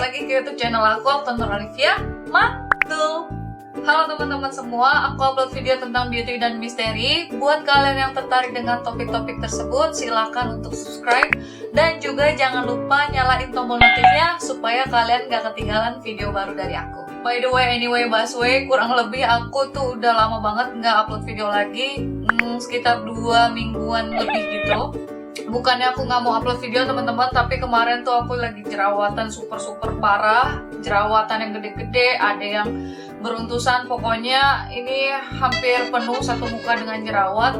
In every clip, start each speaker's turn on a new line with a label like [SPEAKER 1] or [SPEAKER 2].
[SPEAKER 1] lagi ke YouTube channel aku, Tonton Olivia Mantul. Halo teman-teman semua, aku upload video tentang beauty dan misteri. Buat kalian yang tertarik dengan topik-topik tersebut, silakan untuk subscribe. Dan juga jangan lupa nyalain tombol notifnya supaya kalian gak ketinggalan video baru dari aku. By the way, anyway, busway, kurang lebih aku tuh udah lama banget gak upload video lagi, sekitar 2 mingguan lebih gitu. Bukannya aku nggak mau upload video teman-teman, tapi kemarin tuh aku lagi jerawatan super parah, jerawatan yang gede-gede, ada yang beruntusan, pokoknya ini hampir penuh satu muka dengan jerawat.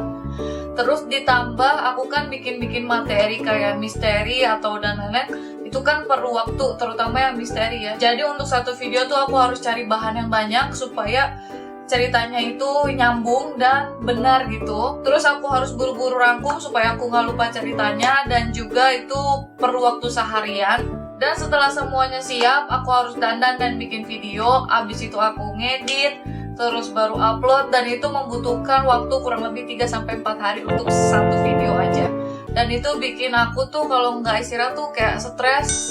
[SPEAKER 1] Terus ditambah aku kan bikin materi kayak misteri atau dan lain-lain, itu kan perlu waktu, terutama yang misteri ya. Jadi untuk satu video tuh aku harus cari bahan yang banyak supaya ceritanya itu nyambung dan benar gitu. Terus aku harus buru-buru rangkum supaya aku nggak lupa ceritanya, dan juga itu perlu waktu seharian. Dan setelah semuanya siap, aku harus dandan dan bikin video. Abis itu aku ngedit, terus baru upload, dan itu membutuhkan waktu kurang lebih 3-4 hari untuk satu video aja. Dan itu bikin aku tuh kalau nggak istirahat tuh kayak stres.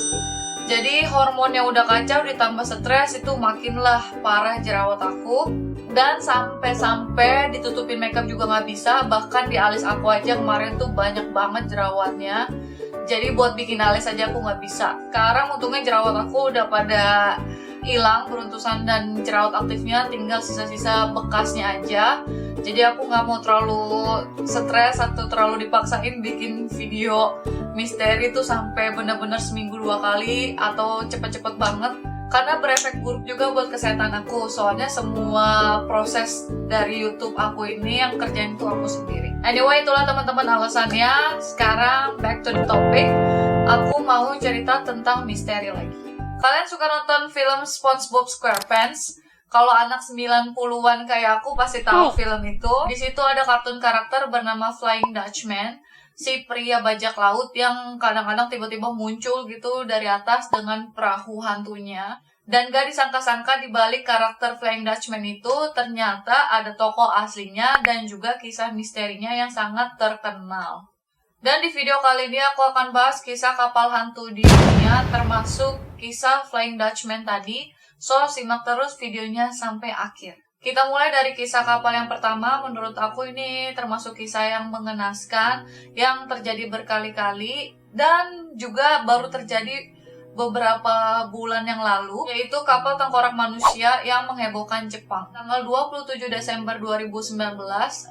[SPEAKER 1] Jadi hormonnya udah kacau ditambah stres, itu makinlah parah jerawat aku. Dan sampai ditutupin makeup juga nggak bisa, bahkan di alis aku aja kemarin tuh banyak banget jerawatnya. Jadi buat bikin alis aja aku nggak bisa. Sekarang untungnya jerawat aku udah pada hilang, beruntusan dan jerawat aktifnya tinggal sisa-sisa bekasnya aja. Jadi aku nggak mau terlalu stres atau terlalu dipaksain bikin video misteri tuh sampai bener-bener seminggu 2 kali atau cepet-cepet banget. Karena berefek buruk juga buat kesehatan aku. Soalnya semua proses dari YouTube aku ini yang kerjain itu aku sendiri. Anyway, itulah teman-teman alasannya. Sekarang back to the topic. Aku mau cerita tentang misteri lagi. Kalian suka nonton film SpongeBob SquarePants? Kalau anak 90-an kayak aku pasti tahu film itu. Di situ ada kartun karakter bernama Flying Dutchman, si pria bajak laut yang kadang-kadang tiba-tiba muncul gitu dari atas dengan perahu hantunya. Dan gak disangka-sangka di balik karakter Flying Dutchman itu ternyata ada tokoh aslinya dan juga kisah misterinya yang sangat terkenal. Dan di video kali ini aku akan bahas kisah kapal hantu di dunia, termasuk kisah Flying Dutchman tadi. So, simak terus videonya sampai akhir. Kita mulai dari kisah kapal yang pertama. Menurut aku ini termasuk kisah yang mengenaskan, yang terjadi berkali-kali, dan juga baru terjadi beberapa bulan yang lalu, yaitu kapal tengkorak manusia yang menghebohkan Jepang. Tanggal 27 Desember 2019,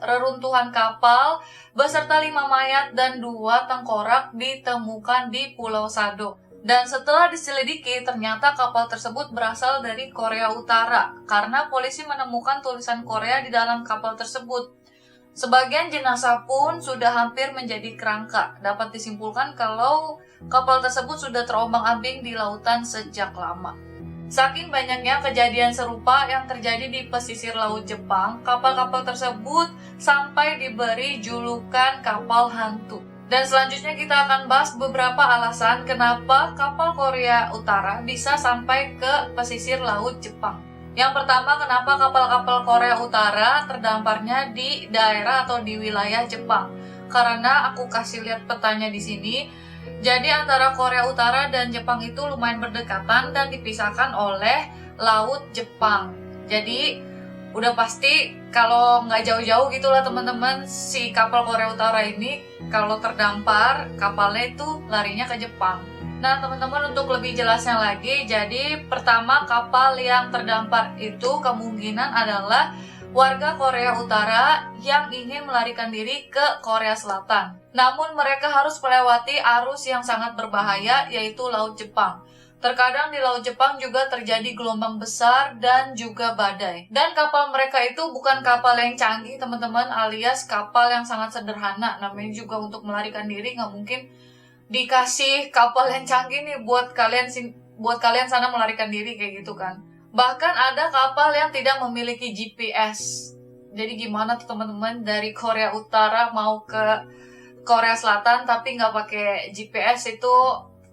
[SPEAKER 1] reruntuhan kapal beserta 5 mayat dan 2 tengkorak ditemukan di Pulau Sado. Dan setelah diselidiki, ternyata kapal tersebut berasal dari Korea Utara karena polisi menemukan tulisan Korea di dalam kapal tersebut. Sebagian jenazah pun sudah hampir menjadi kerangka. Dapat disimpulkan kalau kapal tersebut sudah terombang-ambing di lautan sejak lama. Saking banyaknya kejadian serupa yang terjadi di pesisir laut Jepang, kapal-kapal tersebut sampai diberi julukan kapal hantu. Dan selanjutnya kita akan bahas beberapa alasan kenapa kapal Korea Utara bisa sampai ke pesisir laut Jepang. Yang pertama, kenapa kapal-kapal Korea Utara terdamparnya di daerah atau di wilayah Jepang? Karena aku kasih lihat petanya di sini. Jadi antara Korea Utara dan Jepang itu lumayan berdekatan dan dipisahkan oleh Laut Jepang. Jadi udah pasti kalau nggak jauh-jauh gitulah teman-teman, si kapal Korea Utara ini kalau terdampar, kapalnya itu larinya ke Jepang. Nah teman-teman, untuk lebih jelasnya lagi, jadi pertama, kapal yang terdampar itu kemungkinan adalah warga Korea Utara yang ingin melarikan diri ke Korea Selatan. Namun mereka harus melewati arus yang sangat berbahaya, yaitu Laut Jepang. Terkadang di Laut Jepang juga terjadi gelombang besar dan juga badai. Dan kapal mereka itu bukan kapal yang canggih teman-teman, alias kapal yang sangat sederhana. Namanya juga untuk melarikan diri, nggak mungkin dikasih kapal yang canggih nih buat kalian sana melarikan diri kayak gitu kan. Bahkan ada kapal yang tidak memiliki GPS. Jadi gimana tuh teman-teman, dari Korea Utara mau ke Korea Selatan tapi nggak pakai GPS, itu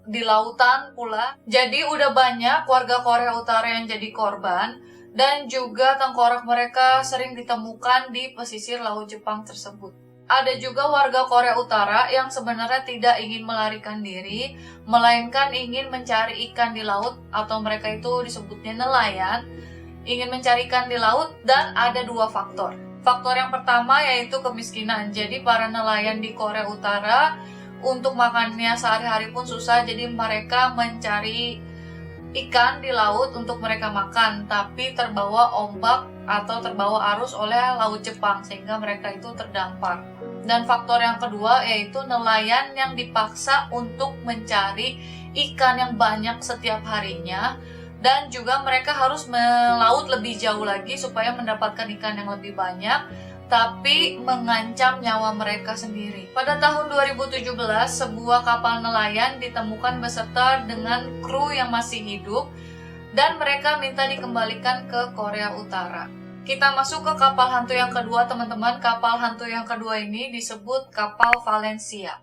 [SPEAKER 1] di lautan pula. Jadi udah banyak warga Korea Utara yang jadi korban, dan juga tengkorak mereka sering ditemukan di pesisir Laut Jepang tersebut. Ada juga warga Korea Utara yang sebenarnya tidak ingin melarikan diri, melainkan ingin mencari ikan di laut, atau mereka itu disebutnya nelayan, ingin mencari ikan di laut, dan ada dua faktor. Faktor yang pertama yaitu kemiskinan. Jadi para nelayan di Korea Utara untuk makannya sehari-hari pun susah, jadi mereka mencari ikan di laut untuk mereka makan, tapi terbawa ombak atau terbawa arus oleh laut Jepang sehingga mereka itu terdampar. Dan faktor yang kedua yaitu nelayan yang dipaksa untuk mencari ikan yang banyak setiap harinya, dan juga mereka harus melaut lebih jauh lagi supaya mendapatkan ikan yang lebih banyak, tapi mengancam nyawa mereka sendiri. Pada tahun 2017, sebuah kapal nelayan ditemukan beserta dengan kru yang masih hidup, dan mereka minta dikembalikan ke Korea Utara. Kita masuk ke kapal hantu yang kedua, teman-teman. Kapal hantu yang kedua ini disebut kapal Valencia.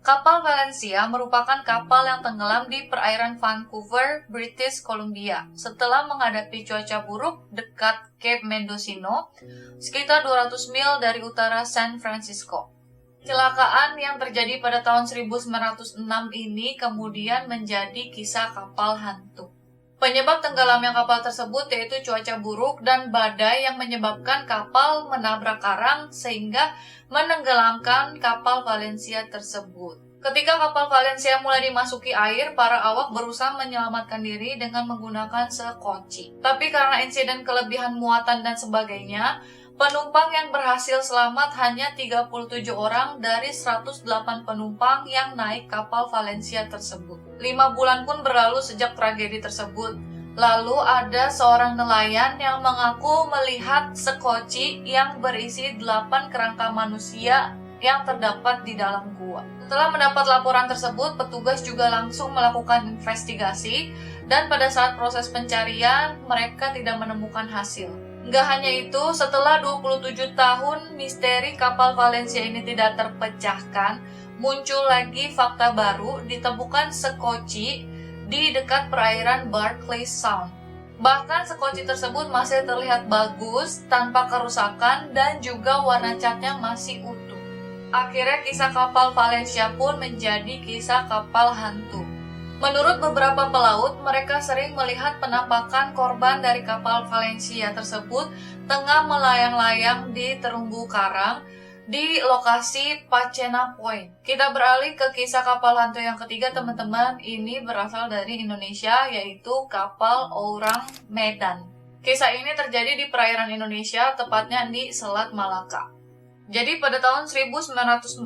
[SPEAKER 1] Kapal Valencia merupakan kapal yang tenggelam di perairan Vancouver, British Columbia setelah menghadapi cuaca buruk dekat Cape Mendocino, sekitar 200 mil dari utara San Francisco. Kecelakaan yang terjadi pada tahun 1906 ini kemudian menjadi kisah kapal hantu. Penyebab tenggelamnya kapal tersebut yaitu cuaca buruk dan badai yang menyebabkan kapal menabrak karang sehingga menenggelamkan kapal Valencia tersebut. Ketika kapal Valencia mulai dimasuki air, para awak berusaha menyelamatkan diri dengan menggunakan sekoci. Tapi karena insiden kelebihan muatan dan sebagainya, penumpang yang berhasil selamat hanya 37 orang dari 108 penumpang yang naik kapal Valencia tersebut. 5 bulan pun berlalu sejak tragedi tersebut. Lalu ada seorang nelayan yang mengaku melihat sekoci yang berisi 8 kerangka manusia yang terdapat di dalam gua. Setelah mendapat laporan tersebut, petugas juga langsung melakukan investigasi, dan pada saat proses pencarian, mereka tidak menemukan hasil. Nggak hanya itu, setelah 27 tahun misteri kapal Valencia ini tidak terpecahkan, muncul lagi fakta baru, ditemukan sekoci di dekat perairan Barclay Sound. Bahkan sekoci tersebut masih terlihat bagus, tanpa kerusakan, dan juga warna catnya masih utuh. Akhirnya kisah kapal Valencia pun menjadi kisah kapal hantu. Menurut beberapa pelaut, mereka sering melihat penampakan korban dari kapal Valencia tersebut tengah melayang-layang di terumbu karang di lokasi Pacena Point. Kita beralih ke kisah kapal hantu yang ketiga, teman-teman. Ini berasal dari Indonesia, yaitu kapal Orang Medan. Kisah ini terjadi di perairan Indonesia, tepatnya di Selat Malaka. Jadi pada tahun 1947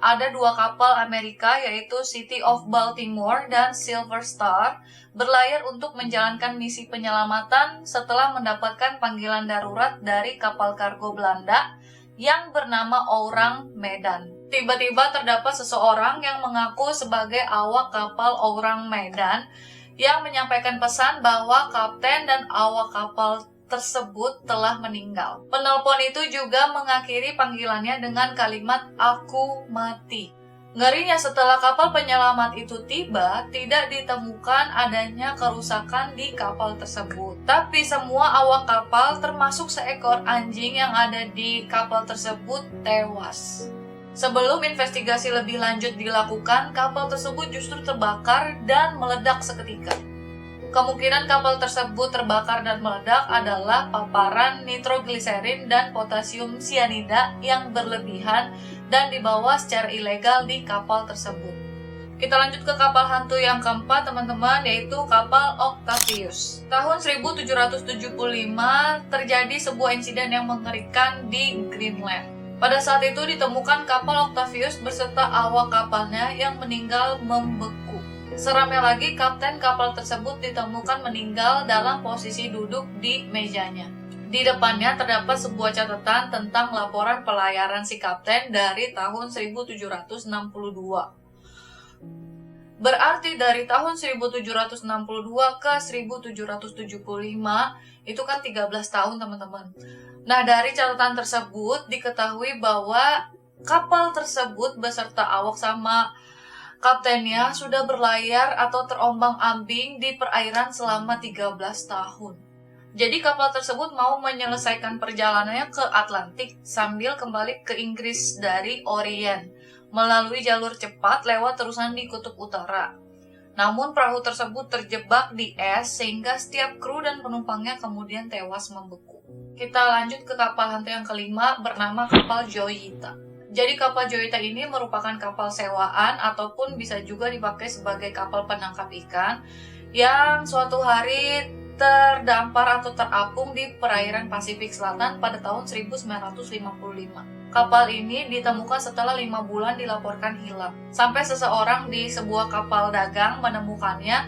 [SPEAKER 1] ada dua kapal Amerika yaitu City of Baltimore dan Silver Star berlayar untuk menjalankan misi penyelamatan setelah mendapatkan panggilan darurat dari kapal kargo Belanda yang bernama Orang Medan. Tiba-tiba terdapat seseorang yang mengaku sebagai awak kapal Orang Medan yang menyampaikan pesan bahwa kapten dan awak kapal tersebut telah meninggal. Penelpon itu juga mengakhiri panggilannya dengan kalimat "aku mati". Ngerinya setelah kapal penyelamat itu tiba, tidak ditemukan adanya kerusakan di kapal tersebut. Tapi semua awak kapal termasuk seekor anjing yang ada di kapal tersebut tewas. Sebelum investigasi lebih lanjut dilakukan, kapal tersebut justru terbakar dan meledak seketika. Kemungkinan kapal tersebut terbakar dan meledak adalah paparan nitrogliserin dan potasium sianida yang berlebihan dan dibawa secara ilegal di kapal tersebut. Kita lanjut ke kapal hantu yang keempat, teman-teman, yaitu kapal Octavius. Tahun 1775 terjadi sebuah insiden yang mengerikan di Greenland. Pada saat itu ditemukan kapal Octavius beserta awak kapalnya yang meninggal membeku. Seramnya lagi, kapten kapal tersebut ditemukan meninggal dalam posisi duduk di mejanya. Di depannya terdapat sebuah catatan tentang laporan pelayaran si kapten dari tahun 1762. Berarti dari tahun 1762 ke 1775 itu kan 13 tahun, teman-teman. Nah, dari catatan tersebut diketahui bahwa kapal tersebut beserta awak sama kaptennya sudah berlayar atau terombang-ambing di perairan selama 13 tahun. Jadi kapal tersebut mau menyelesaikan perjalanannya ke Atlantik sambil kembali ke Inggris dari Orient melalui jalur cepat lewat terusan di Kutub Utara. Namun perahu tersebut terjebak di es sehingga setiap kru dan penumpangnya kemudian tewas membeku. Kita lanjut ke kapal hantu yang kelima bernama kapal Joyita. Jadi kapal Joyita ini merupakan kapal sewaan ataupun bisa juga dipakai sebagai kapal penangkap ikan yang suatu hari terdampar atau terapung di perairan Pasifik Selatan pada tahun 1955. Kapal ini ditemukan setelah 5 bulan dilaporkan hilang. Sampai seseorang di sebuah kapal dagang menemukannya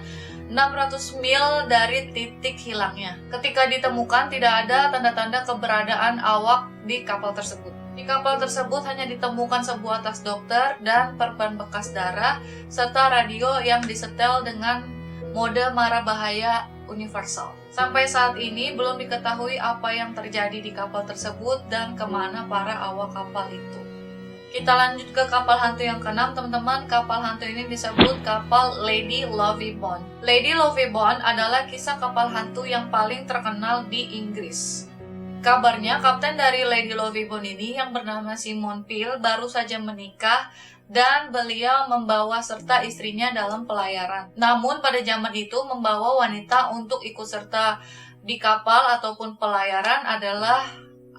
[SPEAKER 1] 600 mil dari titik hilangnya. Ketika ditemukan tidak ada tanda-tanda keberadaan awak di kapal tersebut. Di kapal tersebut hanya ditemukan sebuah tas dokter dan perban bekas darah serta radio yang disetel dengan mode mara bahaya universal. Sampai saat ini belum diketahui apa yang terjadi di kapal tersebut dan kemana para awak kapal itu. Kita lanjut ke kapal hantu yang keenam, teman-teman. Kapal hantu ini disebut kapal Lady Lovibond. Lady Lovibond adalah kisah kapal hantu yang paling terkenal di Inggris. Kabarnya kapten dari Lady Lovibond ini yang bernama Simon Peel baru saja menikah dan beliau membawa serta istrinya dalam pelayaran. Namun pada zaman itu membawa wanita untuk ikut serta di kapal ataupun pelayaran adalah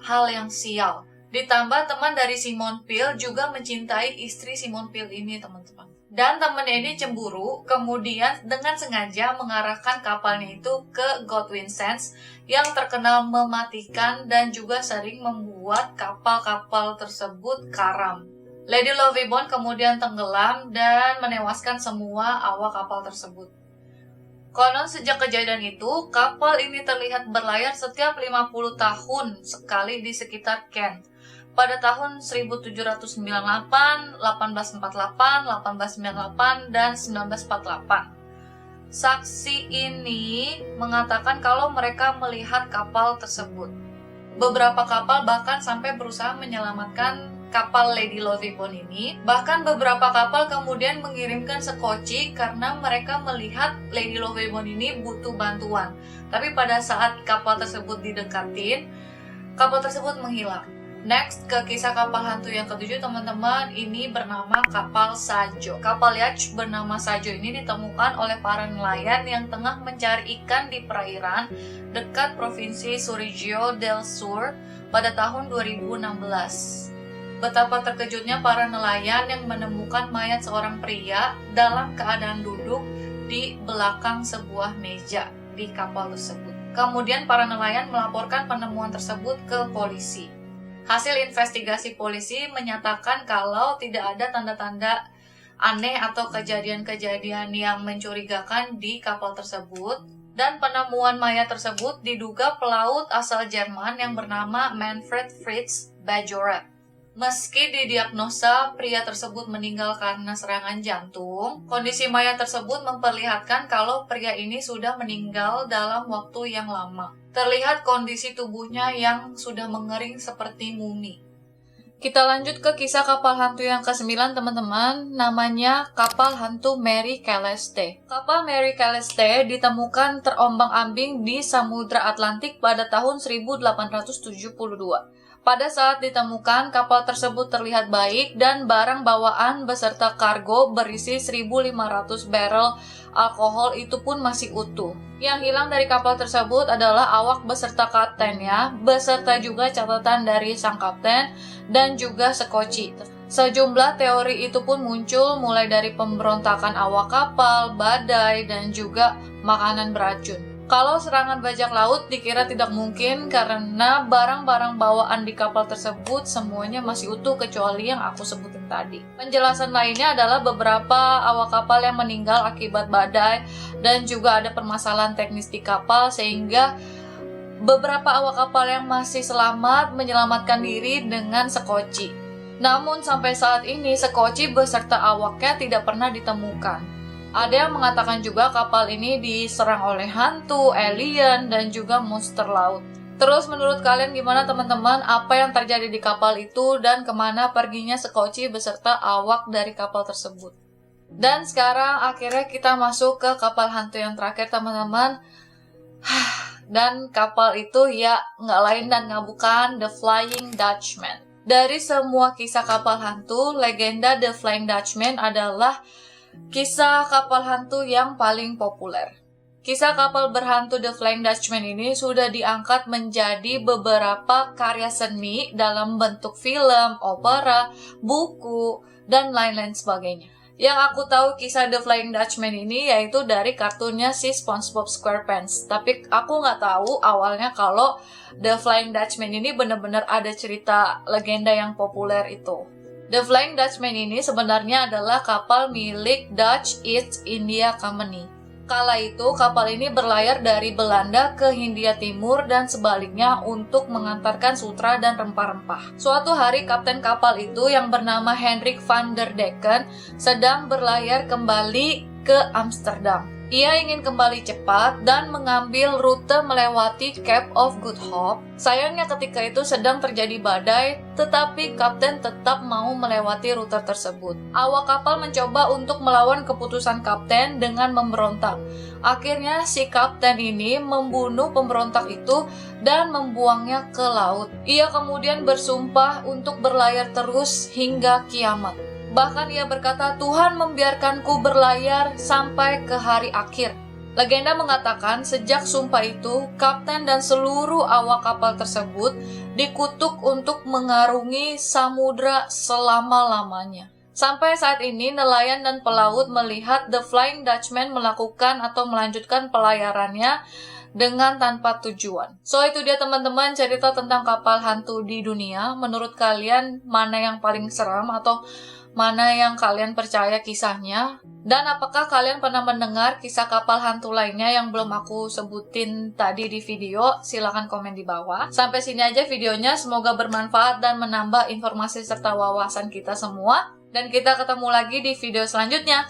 [SPEAKER 1] hal yang sial. Ditambah teman dari Simon Peel juga mencintai istri Simon Peel ini, teman-teman. Dan temannya ini cemburu, kemudian dengan sengaja mengarahkan kapalnya itu ke Godwin Sands yang terkenal mematikan dan juga sering membuat kapal-kapal tersebut karam. Lady Lovibond kemudian tenggelam dan menewaskan semua awak kapal tersebut. Konon sejak kejadian itu, kapal ini terlihat berlayar setiap 50 tahun sekali di sekitar Kent. Pada tahun 1798, 1848, 1898, dan 1948. Saksi ini mengatakan kalau mereka melihat kapal tersebut. Beberapa kapal bahkan sampai berusaha menyelamatkan kapal Lady Lovibond ini. Bahkan beberapa kapal kemudian mengirimkan sekoci karena mereka melihat Lady Lovibond ini butuh bantuan. Tapi pada saat kapal tersebut didekatin, kapal tersebut menghilang. Next, ke kisah kapal hantu yang ketujuh, teman-teman. Ini bernama kapal Sajo. Kapal yacht bernama Sajo ini ditemukan oleh para nelayan yang tengah mencari ikan di perairan dekat provinsi Surigio del Sur pada tahun 2016. Betapa terkejutnya para nelayan yang menemukan mayat seorang pria dalam keadaan duduk di belakang sebuah meja di kapal tersebut. Kemudian para nelayan melaporkan penemuan tersebut ke polisi. Hasil investigasi polisi menyatakan kalau tidak ada tanda-tanda aneh atau kejadian-kejadian yang mencurigakan di kapal tersebut, dan penemuan mayat tersebut diduga pelaut asal Jerman yang bernama Manfred Fritz Bajorat. Meski didiagnosa pria tersebut meninggal karena serangan jantung, kondisi mayat tersebut memperlihatkan kalau pria ini sudah meninggal dalam waktu yang lama. Terlihat kondisi tubuhnya yang sudah mengering seperti mumi. Kita lanjut ke kisah kapal hantu yang ke-9, teman-teman. Namanya kapal hantu Mary Celeste. Kapal Mary Celeste ditemukan terombang-ambing di Samudra Atlantik pada tahun 1872. Pada saat ditemukan, kapal tersebut terlihat baik dan barang bawaan beserta kargo berisi 1.500 barrel alkohol itu pun masih utuh. Yang hilang dari kapal tersebut adalah awak beserta kaptennya, beserta juga catatan dari sang kapten dan juga sekoci. Sejumlah teori itu pun muncul mulai dari pemberontakan awak kapal, badai, dan juga makanan beracun. Kalau serangan bajak laut dikira tidak mungkin karena barang-barang bawaan di kapal tersebut semuanya masih utuh kecuali yang aku sebutin tadi. Penjelasan lainnya adalah beberapa awak kapal yang meninggal akibat badai dan juga ada permasalahan teknis di kapal sehingga beberapa awak kapal yang masih selamat menyelamatkan diri dengan sekoci. Namun sampai saat ini sekoci beserta awaknya tidak pernah ditemukan. Ada yang mengatakan juga kapal ini diserang oleh hantu, alien, dan juga monster laut. Terus menurut kalian gimana teman-teman? Apa yang terjadi di kapal itu dan kemana perginya sekoci beserta awak dari kapal tersebut? Dan sekarang akhirnya kita masuk ke kapal hantu yang terakhir, teman-teman. Dan kapal itu ya nggak lain dan nggak bukan The Flying Dutchman. Dari semua kisah kapal hantu, legenda The Flying Dutchman adalah kisah kapal hantu yang paling populer. Kisah kapal berhantu The Flying Dutchman ini sudah diangkat menjadi beberapa karya seni dalam bentuk film, opera, buku, dan lain-lain sebagainya. Yang aku tahu kisah The Flying Dutchman ini yaitu dari kartunnya si SpongeBob SquarePants. Tapi aku nggak tahu awalnya kalau The Flying Dutchman ini benar-benar ada cerita legenda yang populer itu. The Flying Dutchman ini sebenarnya adalah kapal milik Dutch East India Company. Kala itu, kapal ini berlayar dari Belanda ke Hindia Timur dan sebaliknya untuk mengantarkan sutra dan rempah-rempah. Suatu hari, kapten kapal itu yang bernama Hendrik van der Decken sedang berlayar kembali ke Amsterdam. Ia ingin kembali cepat dan mengambil rute melewati Cape of Good Hope. Sayangnya ketika itu sedang terjadi badai, tetapi kapten tetap mau melewati rute tersebut. Awak kapal mencoba untuk melawan keputusan kapten dengan memberontak. Akhirnya si kapten ini membunuh pemberontak itu dan membuangnya ke laut. Ia kemudian bersumpah untuk berlayar terus hingga kiamat. Bahkan ia berkata, Tuhan membiarkanku berlayar sampai ke hari akhir. Legenda mengatakan sejak sumpah itu, kapten dan seluruh awak kapal tersebut dikutuk untuk mengarungi samudra selama-lamanya. Sampai saat ini, nelayan dan pelaut melihat The Flying Dutchman melakukan atau melanjutkan pelayarannya dengan tanpa tujuan. So, itu dia teman-teman cerita tentang kapal hantu di dunia. Menurut kalian, mana yang paling seram atau mana yang kalian percaya kisahnya? Dan apakah kalian pernah mendengar kisah kapal hantu lainnya yang belum aku sebutin tadi di video? Silahkan komen di bawah. Sampai sini aja videonya, semoga bermanfaat dan menambah informasi serta wawasan kita semua. Dan kita ketemu lagi di video selanjutnya.